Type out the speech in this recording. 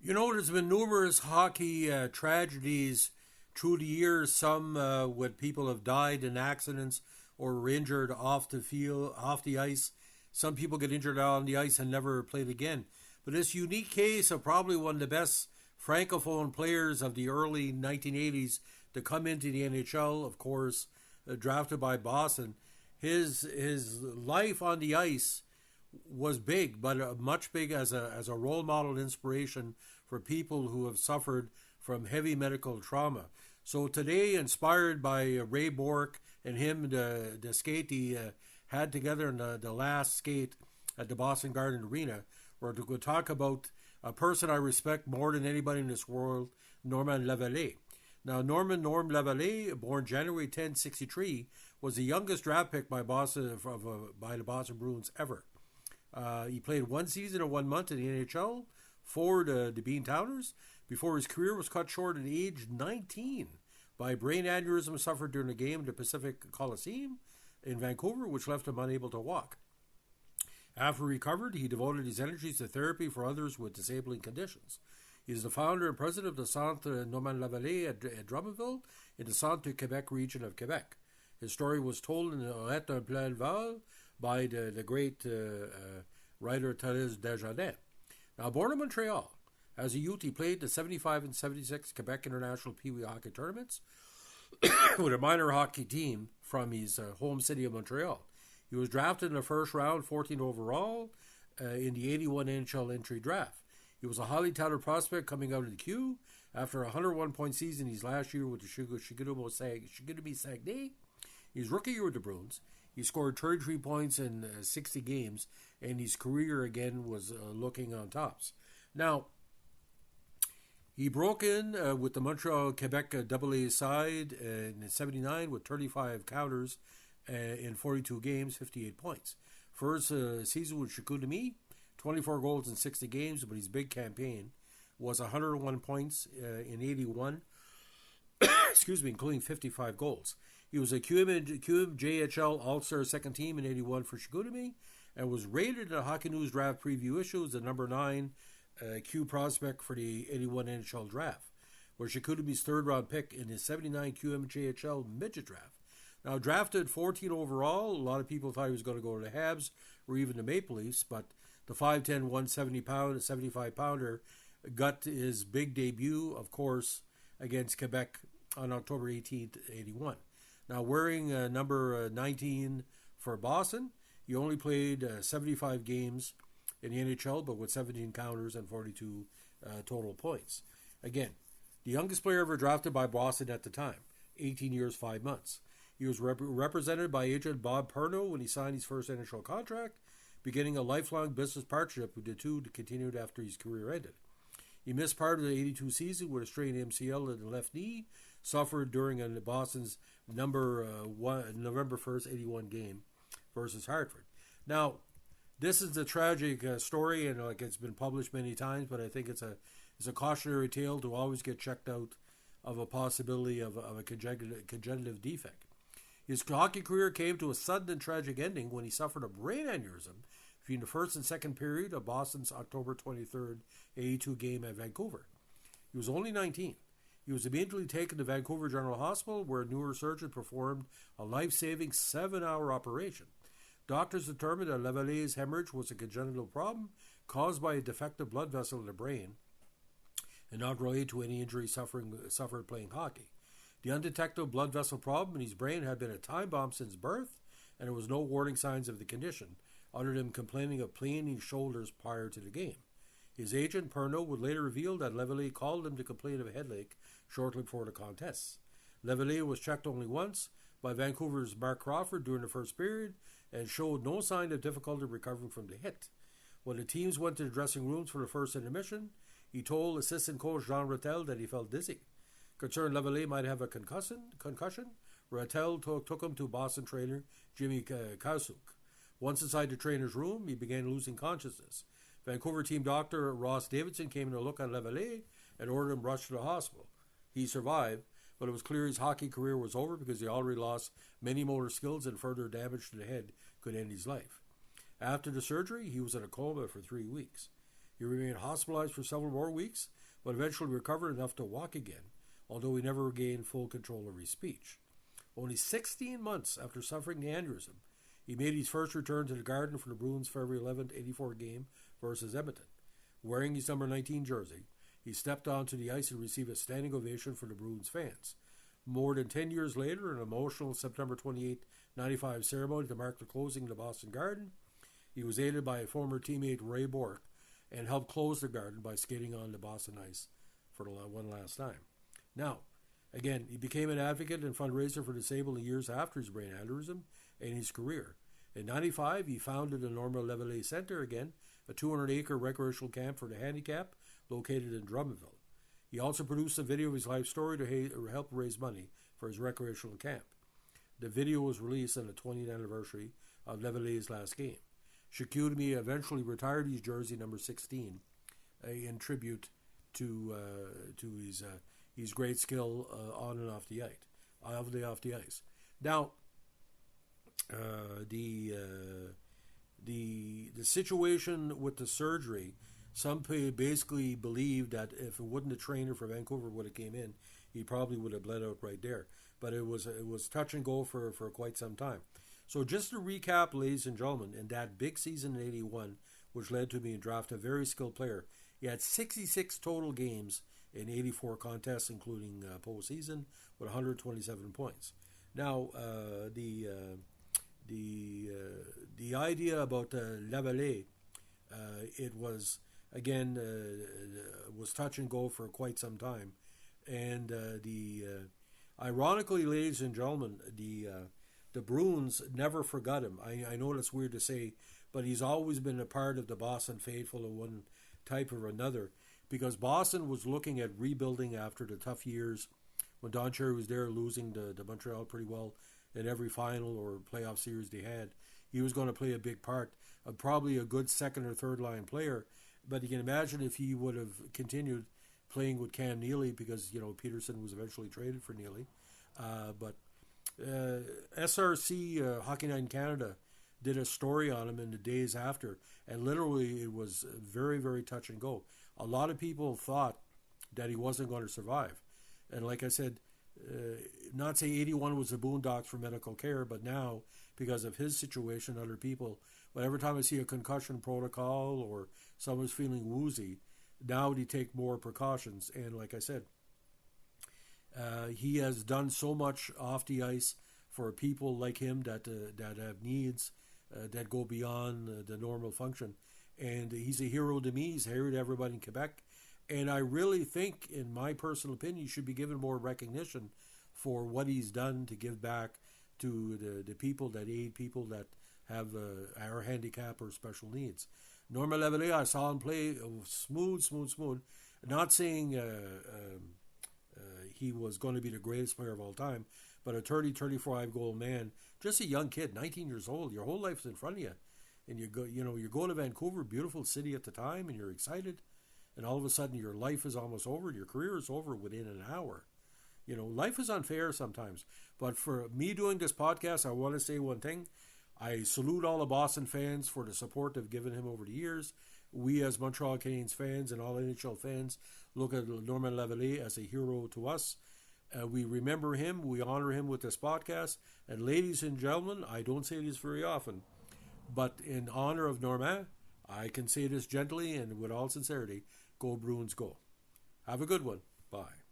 You know, there's been numerous hockey tragedies through the years. Some when people have died in accidents or were injured off the field, off the ice. Some people get injured on the ice and never played again. But this unique case of probably one of the best francophone players of the early 1980s to come into the NHL, of course, drafted by Boston. His life on the ice was big, but much big as a role model inspiration for people who have suffered from heavy medical trauma. So today, inspired by Ray Bork and him, the skate he had together in the last skate at the Boston Garden Arena, we're going to talk about a person I respect more than anybody in this world, Norman Leveille. Now, Norm Leveille, born January 10, 1963, was the youngest draft pick by by the Boston Bruins ever. He played one season and 1 month in the NHL for the Beantowners before his career was cut short at age 19 by a brain aneurysm suffered during a game at the Pacific Coliseum in Vancouver, which left him unable to walk. After he recovered, he devoted his energies to therapy for others with disabling conditions. He is the founder and president of the Centre Norman Leveille at Drummondville in the Centre Quebec region of Quebec. His story was told in Est un plein vol by the great writer Thérèse Desjardins. Now, born in Montreal, as a youth he played the 75 and 76 Quebec International Pee Wee hockey tournaments with a minor hockey team from his home city of Montreal. He was drafted in the first round, 14 overall, in the 81 NHL entry draft. He was a highly touted prospect coming out of the queue after a 101-point season his last year with the Chicoutimi Saguenay. His rookie year with the Bruins, he scored 33 points in 60 games, and his career again was looking on tops. Now, he broke in with the Montreal Quebec AA side in '79 with 35 counters in 42 games, 58 points. First season with Chicoutimi, 24 goals in 60 games, but his big campaign was 101 points in 81, including 55 goals. He was a QMJHL All-Star second team in 81 for Chicoutimi and was rated in a Hockey News draft preview issue as the number 9 Q prospect for the 81 NHL draft, where Chicoutimi's third round pick in his 79 QMJHL midget draft. Now, drafted 14 overall, a lot of people thought he was going to go to the Habs or even the Maple Leafs, but the 5'10", 75-pounder got his big debut, of course, against Quebec on October 18th, 81. Now, wearing number 19 for Boston, he only played 75 games in the NHL, but with 17 counters and 42 total points. Again, the youngest player ever drafted by Boston at the time, 18 years, 5 months. He was represented by agent Bob Perno when he signed his first NHL contract, beginning a lifelong business partnership with the two continued after his career ended. He missed part of the 82 season with a strained MCL in the left knee, suffered during Boston's November 1st, 81 game versus Hartford. Now, this is a tragic story, and it's been published many times, but I think it's a cautionary tale to always get checked out of a possibility of a congenital defect. His hockey career came to a sudden and tragic ending when he suffered a brain aneurysm between the first and second period of Boston's October 23rd 82 game at Vancouver. He was only 19. He was immediately taken to Vancouver General Hospital, where a neurosurgeon performed a life-saving 7-hour operation. Doctors determined that Leveille's hemorrhage was a congenital problem caused by a defective blood vessel in the brain and not related to any injury suffered playing hockey. The undetectable blood vessel problem in his brain had been a time bomb since birth, and there was no warning signs of the condition, other than complaining of pain in his shoulders prior to the game. His agent, Perno, would later reveal that Leveille called him to complain of a headache shortly before the contest. Leveille was checked only once by Vancouver's Mark Crawford during the first period and showed no sign of difficulty recovering from the hit. When the teams went to the dressing rooms for the first intermission, he told assistant coach Jean Rattel that he felt dizzy. Concerned Leveille might have a concussion, Rattel took him to Boston trainer Jimmy Kausuk. Once inside the trainer's room, he began losing consciousness. Vancouver team doctor Ross Davidson came in to look at Leveille and ordered him rushed to the hospital. He survived, but it was clear his hockey career was over because he already lost many motor skills and further damage to the head could end his life. After the surgery, he was in a coma for 3 weeks. He remained hospitalized for several more weeks, but eventually recovered enough to walk again, although he never regained full control of his speech. Only 16 months after suffering the aneurysm, he made his first return to the Garden for the Bruins' February 11, 1984 game versus Edmonton. Wearing his number 19 jersey, he stepped onto the ice and received a standing ovation from the Bruins fans. More than 10 years later, an emotional September 28, 1995 ceremony to mark the closing of the Boston Garden, he was aided by a former teammate, Ray Bourque, and helped close the Garden by skating on the Boston ice for one last time. Now, again, he became an advocate and fundraiser for disabled in years after his brain aneurysm and his career. In 1995, he founded the Leveille Center again, a 200-acre recreational camp for the handicapped located in Drummondville. He also produced a video of his life story to help raise money for his recreational camp. The video was released on the 20th anniversary of Leveille's last game. Chicoutimi eventually retired his jersey number 16 in tribute to his great skill on and off the ice. Now, the situation with the surgery, some basically believed that if it wasn't a trainer for Vancouver would have came in, he probably would have bled out right there. But it was touch and go for quite some time. So just to recap, ladies and gentlemen, in that big season in 81, which led to being drafted a very skilled player, he had 66 total games in 84 contests, including postseason, with 127 points. Now, the idea about Leveille, it was again was touch and go for quite some time, and ironically, ladies and gentlemen, the Bruins never forgot him. I know that's weird to say, but he's always been a part of the Boston faithful in one type or another, because Boston was looking at rebuilding after the tough years when Don Cherry was there, losing to Montreal pretty well in every final or playoff series they had. He was going to play a big part, probably a good second or third line player. But you can imagine if he would have continued playing with Cam Neely, because Peterson was eventually traded for Neely. But SRC Hockey Night in Canada did a story on him in the days after, and literally it was very, very touch and go. A lot of people thought that he wasn't going to survive, and like I said, not say 81 was the boondocks for medical care, but now, because of his situation, other people, but every time I see a concussion protocol or someone's feeling woozy, now they take more precautions. And like I said, he has done so much off the ice for people like him that have needs that go beyond the normal function. And he's a hero to me. He's a hero to everybody in Quebec. And I really think, in my personal opinion, he should be given more recognition for what he's done to give back to the people that aid people that have our handicap or special needs. Norman Leveille, I saw him play smooth. Not saying he was going to be the greatest player of all time, but a 35 goal man, just a young kid, 19 years old. Your whole life's in front of you, and you're going to Vancouver, beautiful city at the time, and you're excited, and all of a sudden your life is almost over. Your career is over within an hour. Life is unfair sometimes. But for me doing this podcast, I want to say one thing. I salute all the Boston fans for the support they've given him over the years. We as Montreal Canadiens fans and all NHL fans look at Norman Leveille as a hero to us. We remember him. We honor him with this podcast. And ladies and gentlemen, I don't say this very often, but in honor of Norman, I can say this gently and with all sincerity, go Bruins go. Have a good one. Bye.